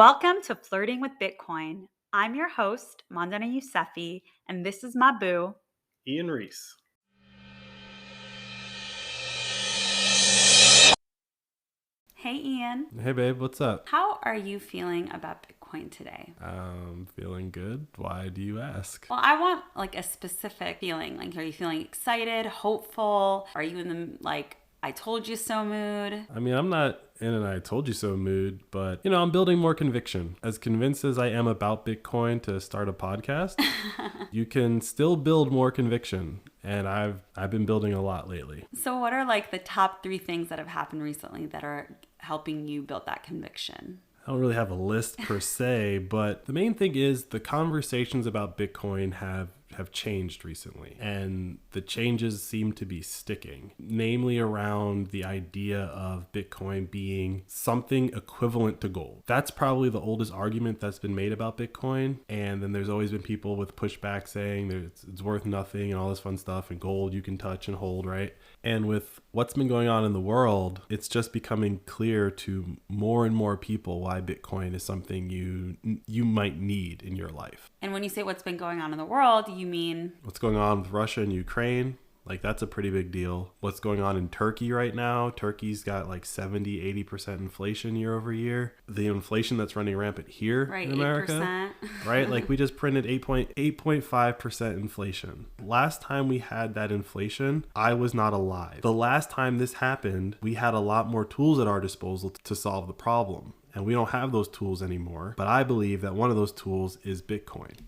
Welcome to Flirting with Bitcoin. I'm your host, Mandana Yousefi, and this is my boo, Ian Reese. Hey Ian. Hey babe, what's up? How are you feeling about Bitcoin today? I'm feeling good. Why do you ask? Well, I want like a specific feeling. Like, are you feeling excited, hopeful? Are you in the I told you so mood? I mean, I'm not in an I told you so mood, but I'm building more conviction. As convinced as I am about Bitcoin to start a podcast, you can still build more conviction. And I've been building a lot lately. So what are like the top 3 things that have happened recently that are helping you build that conviction? I don't really have a list per se, but the main thing is the conversations about Bitcoin have changed recently, and the changes seem to be sticking, namely around the idea of Bitcoin being something equivalent to gold. That's probably the oldest argument that's been made about Bitcoin, and then there's always been people with pushback saying it's worth nothing and all this fun stuff, and gold you can touch and hold, right? And with what's been going on in the world, it's just becoming clear to more and more people why Bitcoin is something you might need in your life. And when you say what's been going on in the world, you mean what's going on with Russia and Ukraine? Like, that's a pretty big deal. What's going on in Turkey right now? Turkey's got like 70-80% inflation year over year. The inflation that's running rampant here in America, 8%. Right? Like, we just printed 8.5% inflation. Last time we had that inflation, I was not alive. The last time this happened, we had a lot more tools at our disposal to solve the problem. And we don't have those tools anymore. But I believe that one of those tools is Bitcoin.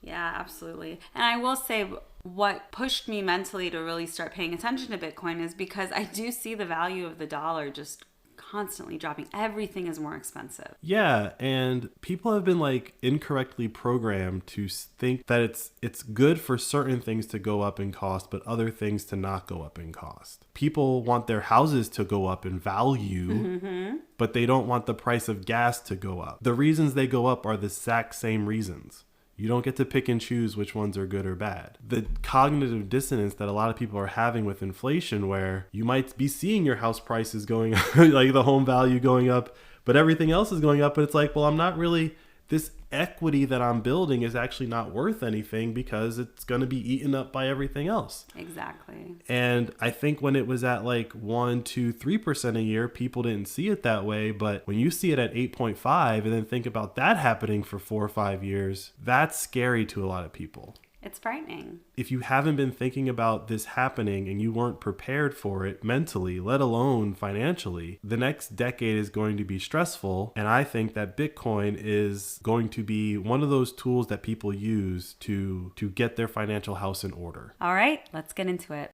Yeah, absolutely. And I will say what pushed me mentally to really start paying attention to Bitcoin is because I do see the value of the dollar just constantly dropping. Everything is more expensive. Yeah, and people have been like incorrectly programmed to think that it's good for certain things to go up in cost, but other things to not go up in cost. People want their houses to go up in value, but they don't want the price of gas to go up. The reasons they go up are the exact same reasons. You don't get to pick and choose which ones are good or bad. The cognitive dissonance that a lot of people are having with inflation, where you might be seeing your house prices going up, like the home value going up, but everything else is going up. But it's like, well, I'm not really, this equity that I'm building is actually not worth anything because it's going to be eaten up by everything else. Exactly. And I think when it was at like 1, 2, 3% a year, people didn't see it that way. But when you see it at 8.5 and then think about that happening for 4 or 5 years, that's scary to a lot of people. It's frightening. If you haven't been thinking about this happening and you weren't prepared for it mentally, let alone financially, the next decade is going to be stressful. And I think that Bitcoin is going to be one of those tools that people use to get their financial house in order. All right, let's get into it.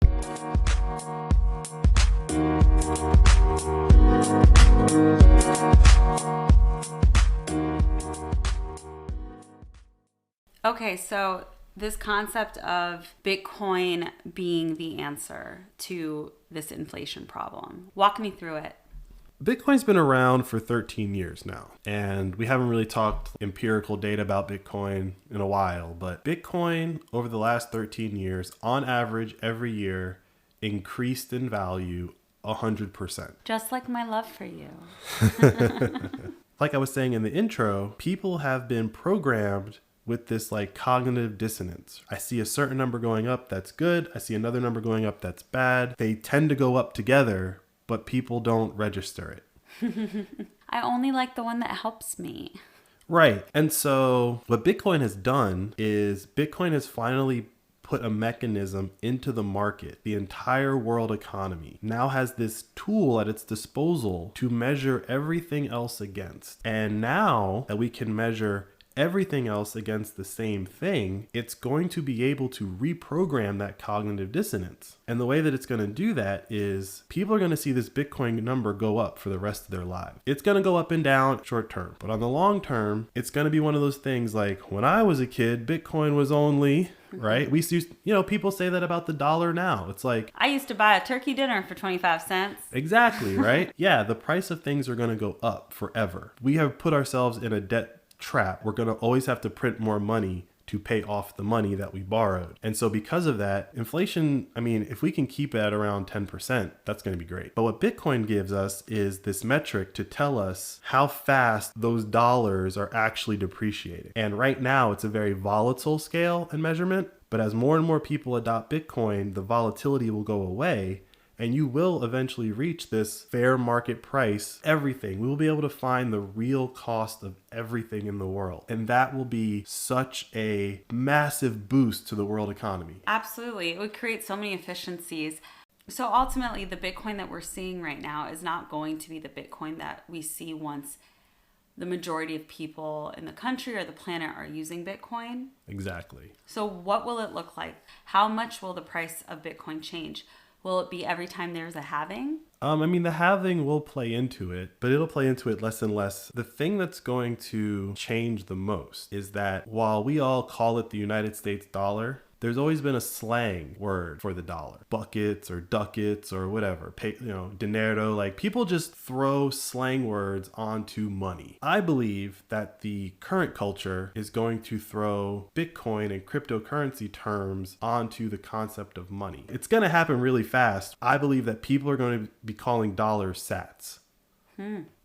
Okay, so this concept of Bitcoin being the answer to this inflation problem. Walk me through it. Bitcoin's been around for 13 years now, and we haven't really talked empirical data about Bitcoin in a while, but Bitcoin over the last 13 years, on average, every year, increased in value 100%. Just like my love for you. Like I was saying in the intro, people have been programmed with this like cognitive dissonance. I see a certain number going up, that's good. I see another number going up, that's bad. They tend to go up together, but people don't register it. I only like the one that helps me. Right. And so what Bitcoin has done is Bitcoin has finally put a mechanism into the market. The entire world economy now has this tool at its disposal to measure everything else against. And now that we can measure everything else against the same thing, it's going to be able to reprogram that cognitive dissonance. And the way that it's going to do that is people are going to see this Bitcoin number go up for the rest of their lives. It's going to go up and down short term, but on the long term, it's going to be one of those things like when I was a kid, Bitcoin was only, right? We used, people say that about the dollar now. It's like, I used to buy a turkey dinner for 25 cents. Exactly, right? Yeah, the price of things are going to go up forever. We have put ourselves in a debt trap. We're going to always have to print more money to pay off the money that we borrowed. And so because of that, inflation, I mean, if we can keep it at around 10%, that's going to be great. But what Bitcoin gives us is this metric to tell us how fast those dollars are actually depreciating. And right now, it's a very volatile scale and measurement. But as more and more people adopt Bitcoin, the volatility will go away. And you will eventually reach this fair market price, everything. We will be able to find the real cost of everything in the world. And that will be such a massive boost to the world economy. Absolutely. It would create so many efficiencies. So ultimately, the Bitcoin that we're seeing right now is not going to be the Bitcoin that we see once the majority of people in the country or the planet are using Bitcoin. Exactly. So what will it look like? How much will the price of Bitcoin change? Will it be every time there's a halving? I mean, the halving will play into it, but it'll play into it less and less. The thing that's going to change the most is that while we all call it the United States dollar, there's always been a slang word for the dollar. Buckets or ducats or whatever. Dinero. Like, people just throw slang words onto money. I believe that the current culture is going to throw Bitcoin and cryptocurrency terms onto the concept of money. It's going to happen really fast. I believe that people are going to be calling dollars sats.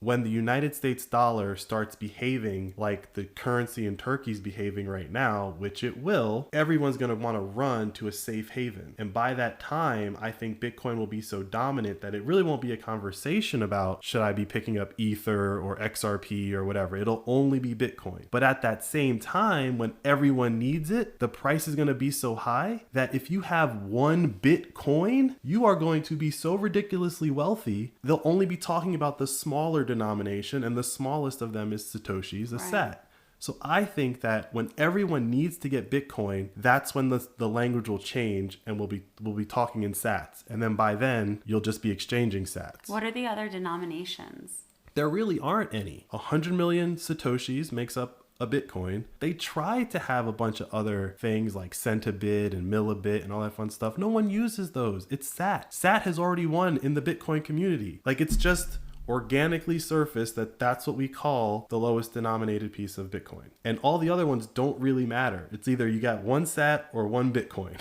When the United States dollar starts behaving like the currency in Turkey's behaving right now, which it will, everyone's going to want to run to a safe haven. And by that time, I think Bitcoin will be so dominant that it really won't be a conversation about should I be picking up Ether or XRP or whatever. It'll only be Bitcoin. But at that same time, when everyone needs it, the price is going to be so high that if you have one Bitcoin, you are going to be so ridiculously wealthy, they'll only be talking about the smaller denomination, and the smallest of them is Satoshi's, a sat. So I think that when everyone needs to get Bitcoin, that's when the language will change, and we'll be talking in sats. And then by then, you'll just be exchanging sats. What are the other denominations? There really aren't any. 100 million Satoshis makes up a Bitcoin. They try to have a bunch of other things like centibit and millibit and all that fun stuff. No one uses those. It's sat. Sat has already won in the Bitcoin community. Like, it's just organically surfaced that's what we call the lowest denominated piece of Bitcoin. And all the other ones don't really matter. It's either you got one sat or one Bitcoin.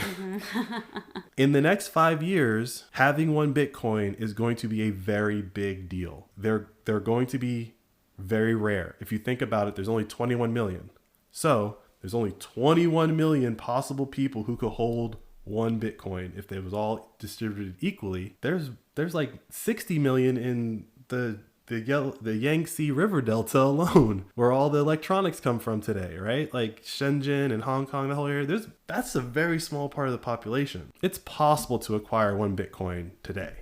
In the next 5 years, having one Bitcoin is going to be a very big deal. They're going to be very rare. If you think about it, there's only 21 million. So there's only 21 million possible people who could hold one Bitcoin if they was all distributed equally. There's like 60 million in the Yangtze River Delta alone, where all the electronics come from today, right? Like Shenzhen and Hong Kong, the whole area. That's a very small part of the population. It's possible to acquire one Bitcoin today.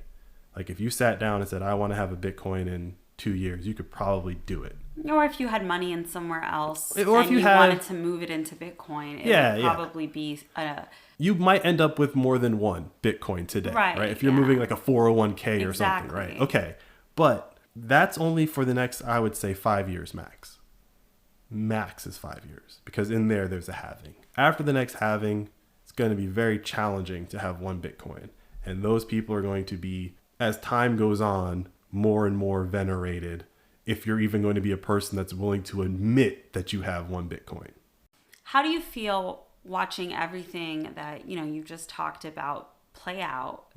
Like, if you sat down and said, I want to have a Bitcoin in 2 years, you could probably do it. Or if you had money in somewhere else, or if you wanted to move it into Bitcoin, it would probably be you might end up with more than one Bitcoin today, right? If you're moving like a 401k or something, right? Okay. But that's only for the next, I would say, 5 years max. Max is 5 years, because in there's a halving. After the next halving, it's going to be very challenging to have one Bitcoin. And those people are going to be, as time goes on, more and more venerated, if you're even going to be a person that's willing to admit that you have one Bitcoin. How do you feel watching everything that, you just talked about play out,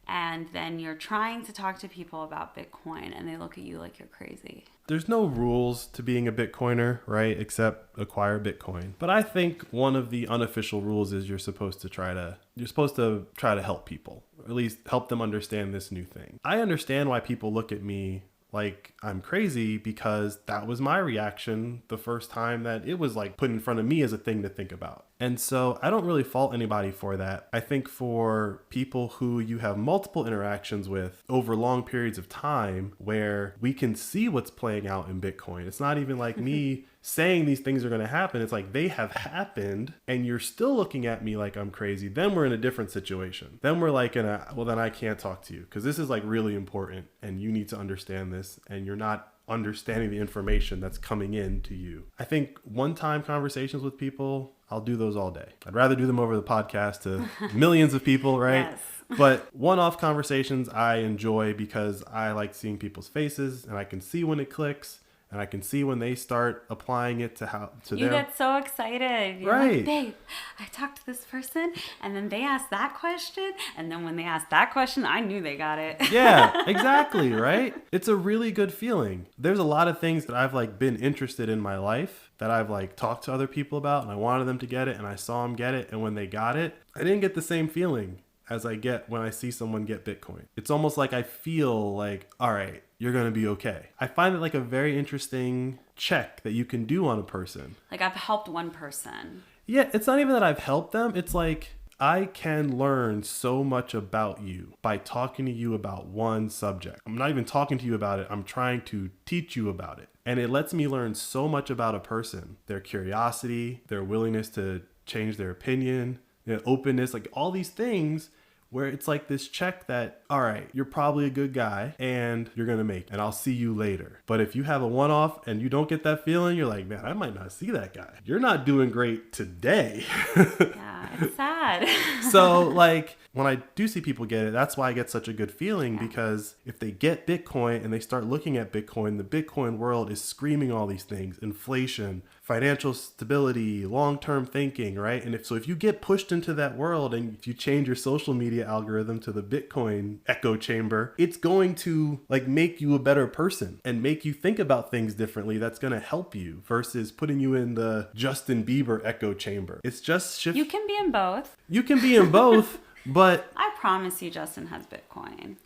and then you're trying to talk to people about Bitcoin and they look at you like you're crazy? There's no rules to being a Bitcoiner, right? Except acquire Bitcoin. But I think one of the unofficial rules is you're supposed to try to help people, or at least help them understand this new thing. I understand why people look at me like I'm crazy, because that was my reaction the first time that it was like put in front of me as a thing to think about. And so I don't really fault anybody for that. I think for people who you have multiple interactions with over long periods of time, where we can see what's playing out in Bitcoin. It's not even like me saying these things are going to happen. It's like they have happened and you're still looking at me like I'm crazy. Then we're in a different situation. Then we're like then I can't talk to you, because this is like really important and you need to understand this, and you're not understanding the information that's coming in to you. I think one-time conversations with people, I'll do those all day. I'd rather do them over the podcast to millions of people, right? Yes. But one-off conversations I enjoy, because I like seeing people's faces and I can see when it clicks. And I can see when they start applying it to You their... get so excited. You're Right. like, babe, I talked to this person, and then they asked that question, and then when they asked that question, I knew they got it. Yeah, exactly, right? It's a really good feeling. There's a lot of things that I've like been interested in my life that I've like talked to other people about, and I wanted them to get it, and I saw them get it, and when they got it, I didn't get the same feeling as I get when I see someone get Bitcoin. It's almost like I feel like, all right, you're going to be okay. I find it like a very interesting check that you can do on a person. Like, I've helped one person. Yeah, it's not even that I've helped them. It's like I can learn so much about you by talking to you about one subject. I'm not even talking to you about it. I'm trying to teach you about it. And it lets me learn so much about a person, their curiosity, their willingness to change their opinion, openness, like all these things where it's like this check that, all right, you're probably a good guy and you're going to make it, and I'll see you later. But if you have a one-off and you don't get that feeling, you're like, man, I might not see that guy. You're not doing great today. Yeah, it's sad. So like when I do see people get it, that's why I get such a good feeling, because if they get Bitcoin and they start looking at Bitcoin, the Bitcoin world is screaming all these things: inflation, financial stability, long-term thinking, right? And if you get pushed into that world and if you change your social media algorithm to the Bitcoin echo chamber, it's going to like make you a better person and make you think about things differently. That's going to help you versus putting you in the Justin Bieber echo chamber. It's just shift. You can be in both. You can be in both, but I promise you Justin has Bitcoin.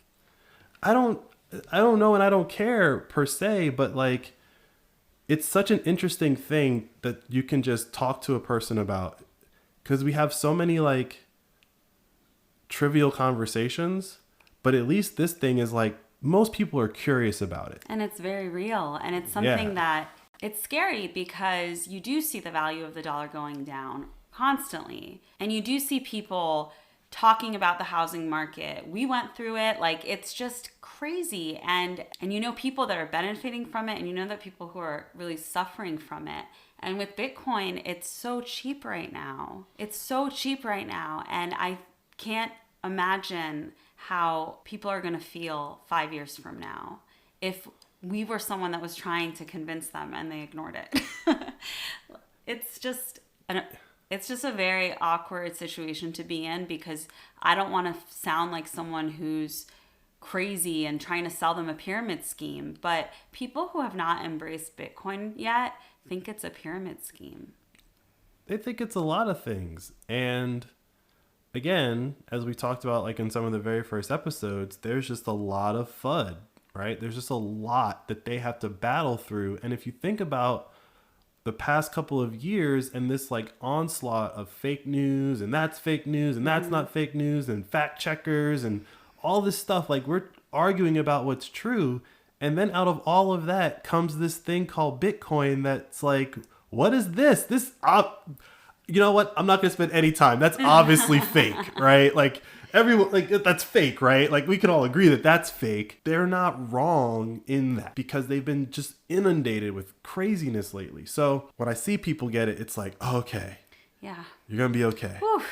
I don't know, and I don't care per se, but like it's such an interesting thing that you can just talk to a person about, because we have so many like trivial conversations, but at least this thing is like most people are curious about it. And it's very real. And it's something that it's scary, because you do see the value of the dollar going down constantly. And you do see people talking about the housing market. We went through it. Like, it's just crazy. And you know people that are benefiting from it, and you know that people who are really suffering from it. And with Bitcoin, it's so cheap right now. It's so cheap right now. And I can't imagine how people are going to feel 5 years from now if we were someone that was trying to convince them and they ignored it. It's just a very awkward situation to be in, because I don't want to sound like someone who's crazy and trying to sell them a pyramid scheme. But people who have not embraced Bitcoin yet think it's a pyramid scheme. They think it's a lot of things. And again, as we talked about like in some of the very first episodes, there's just a lot of FUD, right? There's just a lot that they have to battle through. And if you think about the past couple of years and this like onslaught of fake news, and that's fake news, and that's not fake news, and fact checkers and all this stuff, like we're arguing about what's true. And then out of all of that comes this thing called Bitcoin that's like, what is this? You know what? I'm not going to spend any time. That's obviously fake, right? Like everyone, like that's fake, right? Like we can all agree that that's fake. They're not wrong in that, because they've been just inundated with craziness lately. So when I see people get it, it's like, oh, okay, Yeah. you're going to be okay. Whew.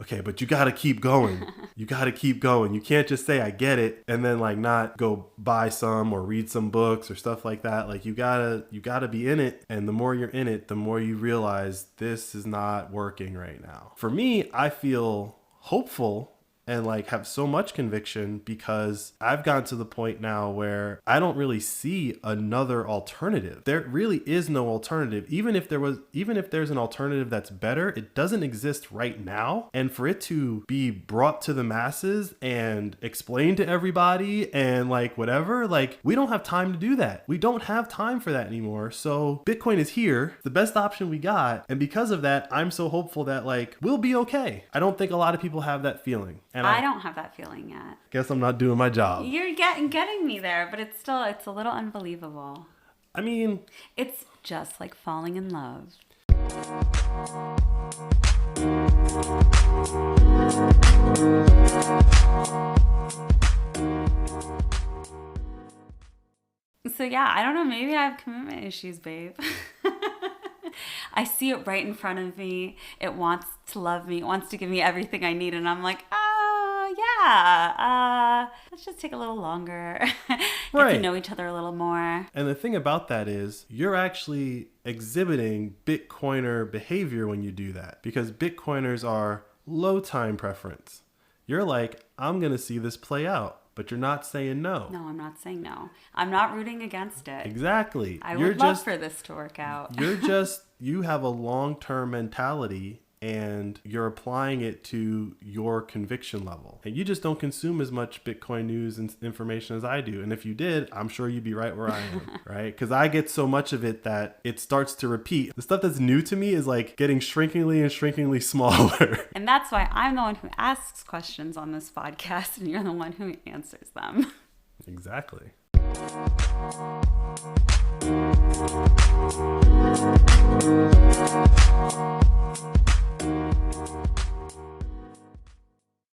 Okay, but you got to keep going. You got to keep going. You can't just say, I get it, and then like not go buy some or read some books or stuff like that. Like you gotta be in it. And the more you're in it, the more you realize this is not working right now. For me, I feel hopeful and like have so much conviction, because I've gotten to the point now where I don't really see another alternative. There really is no alternative. Even if there's an alternative that's better, it doesn't exist right now. And for it to be brought to the masses and explained to everybody and like whatever, like we don't have time to do that. We don't have time for that anymore. So Bitcoin is here, the best option we got. And because of that, I'm so hopeful that like we'll be okay. I don't think a lot of people have that feeling. And I don't have that feeling yet. Guess I'm not doing my job. You're getting me there, but it's a little unbelievable. I mean, It's just like falling in love. So yeah, I don't know, maybe I have commitment issues, babe. I see it right in front of me. It wants to love me. It wants to give me everything I need. And I'm like, oh, yeah, let's just take a little longer, get Right. to know each other a little more. And the thing about that is you're actually exhibiting Bitcoiner behavior when you do that, because Bitcoiners are low time preference. You're like, I'm going to see this play out, but you're not saying no. No, I'm not saying no. I'm not rooting against it. Exactly. I You're would love just, for this to work out. you have a long-term mentality and you're applying it to your conviction level. And you just don't consume as much Bitcoin news and information as I do. And if you did, I'm sure you'd be right where I am, right? Because I get so much of it that it starts to repeat. The stuff that's new to me is like getting shrinkingly smaller. And that's why I'm the one who asks questions on this podcast and you're the one who answers them. Exactly.